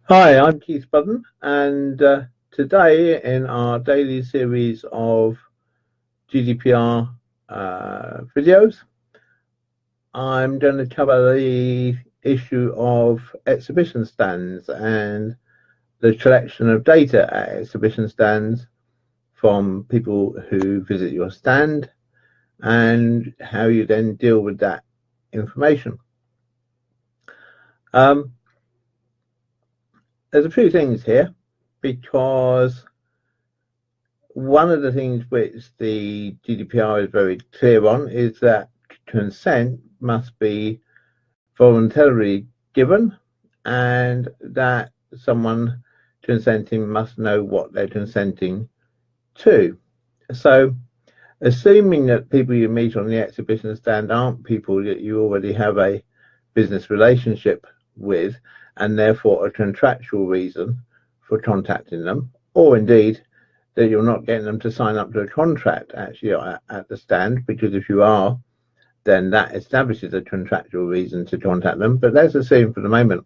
Hi, I'm Keith Budden, and today in our daily series of GDPR videos, I'm going to cover the issue of exhibition stands and the collection of data at exhibition stands from people who visit your stand and how you then deal with that information. There's a few things here because one of the things which the GDPR is very clear on is that consent must be voluntarily given and that someone consenting must know what they're consenting to. So, assuming that people you meet on the exhibition stand aren't people that you already have a business relationship with and therefore a contractual reason for contacting them, or indeed that you're not getting them to sign up to a contract actually at the stand, because if you are, then that establishes a contractual reason to contact them. But let's assume for the moment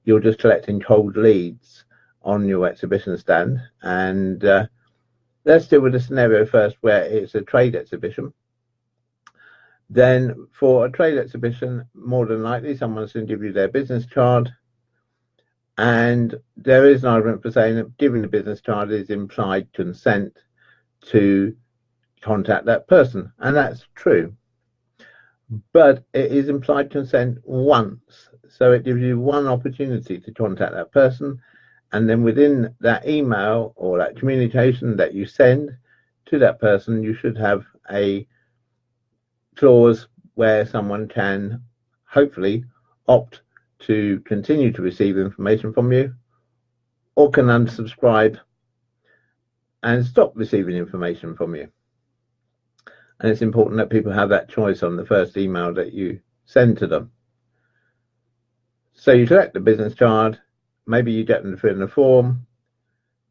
you're just collecting cold leads on your exhibition stand, and let's deal with the scenario first where it's a trade exhibition. Then for a trade exhibition, more than likely someone's going to give you their business card, and there is an argument for saying that giving the business card is implied consent to contact that person, and that's true. But it is implied consent once, so it gives you one opportunity to contact that person, and then within that email or that communication that you send to that person, you should have a clause where someone can hopefully opt to continue to receive information from you, or can unsubscribe and stop receiving information from you. And it's important that people have that choice on the first email that you send to them. So you select the business card, maybe you get them to fill in the form.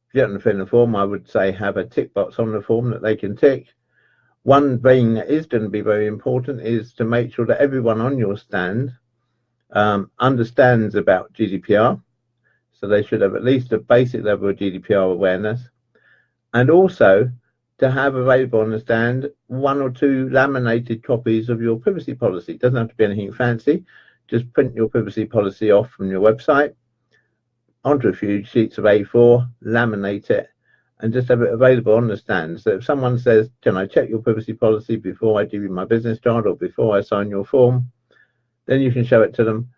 If you get them to fill in the form, I would say have a tick box on the form that they can tick. One thing that is going to be very important is to make sure that everyone on your stand understands about GDPR. So they should have at least a basic level of GDPR awareness. And also to have available on the stand 1 or 2 laminated copies of your privacy policy. It doesn't have to be anything fancy. Just print your privacy policy off from your website onto a few sheets of A4, laminate it, and just have it available on the stand. So if someone says, can I check your privacy policy before I give you my business card or before I sign your form, then you can show it to them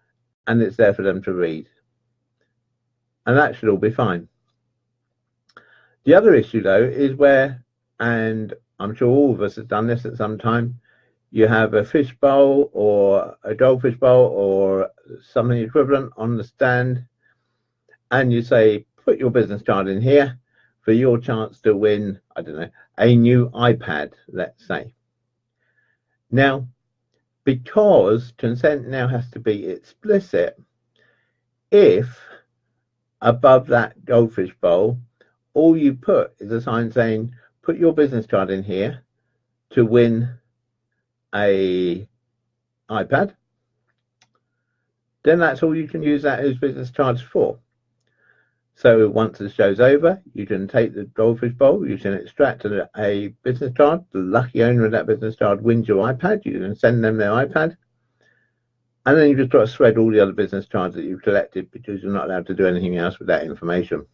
and it's there for them to read. And that should all be fine. The other issue, though, is where, and I'm sure all of us have done this at some time, you have a fish bowl or a goldfish bowl or something equivalent on the stand, and you say, put your business card in here for your chance to win, I don't know, a new iPad, let's say. Now, because consent now has to be explicit, if above that goldfish bowl, all you put is a sign saying, put your business card in here to win a iPad, then that's all you can use that as business cards for. So once the show's over, you can take the goldfish bowl, you can extract a business card. The lucky owner of that business card wins your iPad. You can send them their iPad. And then you've just got to shred all the other business cards that you've collected, because you're not allowed to do anything else with that information.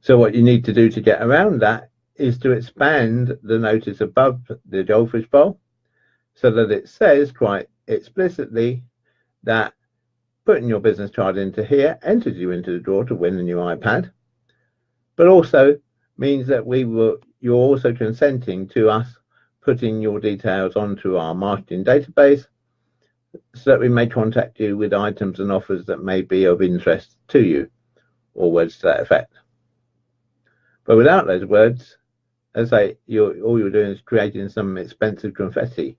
So what you need to do to get around that is to expand the notice above the goldfish bowl so that it says quite explicitly that putting your business card into here enters you into the draw to win a new iPad, but also means that you're also consenting to us putting your details onto our marketing database so that we may contact you with items and offers that may be of interest to you, or words to that effect. But without those words, as I say, all you're doing is creating some expensive confetti,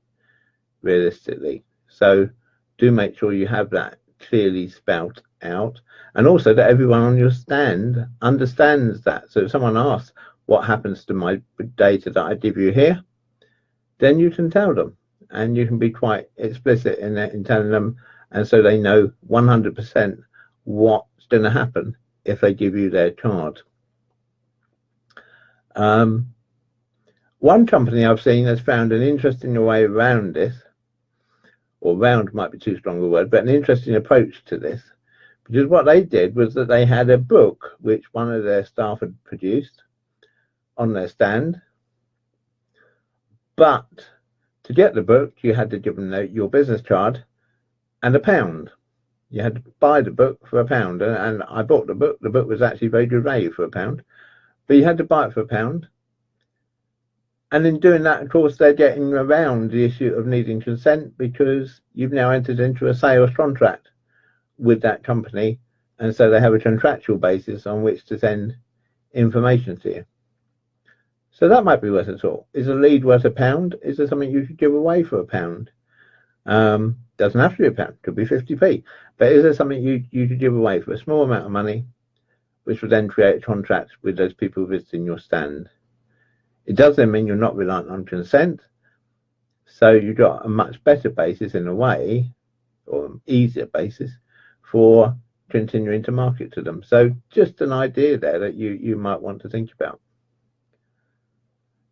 realistically. So do make sure you have that clearly spelled out, and also that everyone on your stand understands that. So if someone asks what happens to my data that I give you here, then you can tell them, and you can be quite explicit in telling them, and so they know 100% what's going to happen if they give you their card. One company I've seen has found an interesting way around this, or round might be too strong a word, but an interesting approach to this, because what they did was that they had a book which one of their staff had produced on their stand, but to get the book you had to give them your business card and £1. You had to buy the book for £1, and I bought the book. The book was actually very good value for £1, but you had to buy it for £1. And in doing that, of course, they're getting around the issue of needing consent, because you've now entered into a sales contract with that company, and so they have a contractual basis on which to send information to you. So that might be worth a thought. Is a lead worth £1? Is there something you could give away for £1? Doesn't have to be £1, could be 50p. But is there something you could give away for a small amount of money, which would then create a contract with those people visiting your stand? It does then mean you're not reliant on consent, so you've got a much better basis in a way, or an easier basis, for continuing to market to them. So just an idea there that you might want to think about.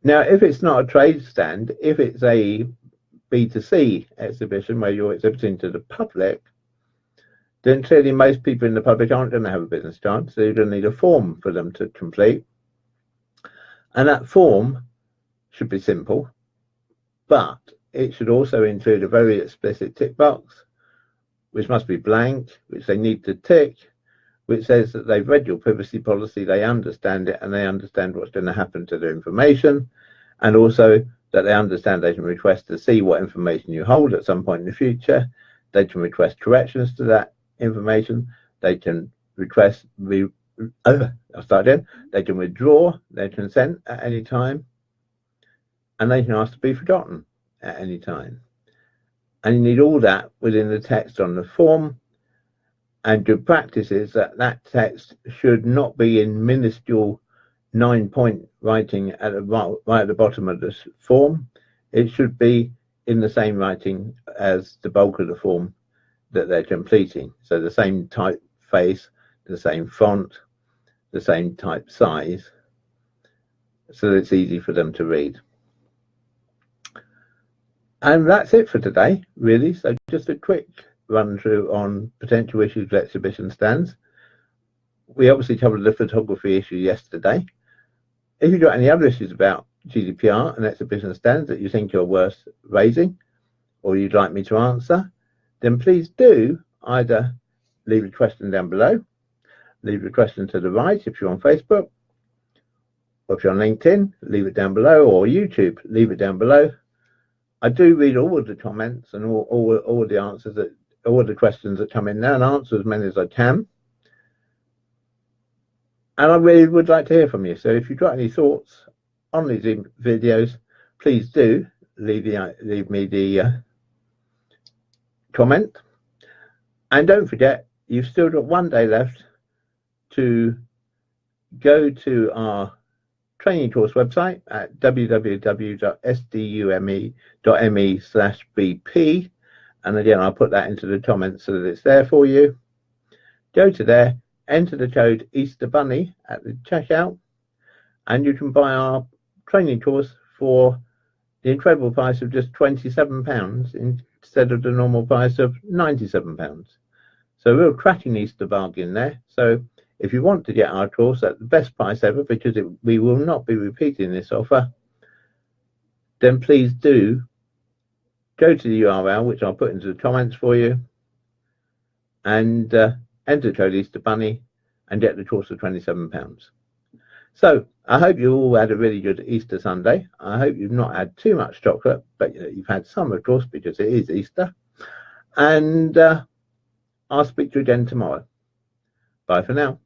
Now, if it's not a trade stand, if it's a B2C exhibition where you're exhibiting to the public, then clearly most people in the public aren't going to have a business card, so you're going to need a form for them to complete. And that form should be simple, but it should also include a very explicit tick box, which must be blank, which they need to tick, which says that they've read your privacy policy, they understand it, and they understand what's going to happen to their information, and also that they understand they can request to see what information you hold at some point in the future. They can request corrections to that information. They can request they can withdraw their consent at any time, and they can ask to be forgotten at any time. And you need all that within the text on the form. And good practice is that text should not be in minuscule 9-point writing at right at the bottom of this form. It should be in the same writing as the bulk of the form that they're completing. So the same typeface, the same font, the same type size, so that it's easy for them to read. And that's it for today, really. So just a quick run through on potential issues with exhibition stands. We obviously covered the photography issue yesterday. If you've got any other issues about GDPR and exhibition stands that you think are worth raising, or you'd like me to answer, then please do either leave a question down below, leave a question to the right if you're on Facebook, or if you're on LinkedIn, leave it down below, or YouTube, leave it down below. I do read all of the comments and all the answers, all the questions that come in there, and answer as many as I can. And I really would like to hear from you. So if you've got any thoughts on these videos, please do leave me the comment. And don't forget, you've still got one day left to go to our training course website at www.sdume.me/BP, and again I'll put that into the comments so that it's there for you. Go to there, enter the code Easter Bunny at the checkout, and you can buy our training course for the incredible price of just £27 instead of the normal price of £97. So a real cracking Easter bargain there. So if you want to get our course at the best price ever, because we will not be repeating this offer, then please do go to the URL, which I'll put into the comments for you, and enter code Easter Bunny and get the course for £27. So I hope you all had a really good Easter Sunday. I hope you've not had too much chocolate, but you've had some, of course, because it is Easter. And I'll speak to you again tomorrow. Bye for now.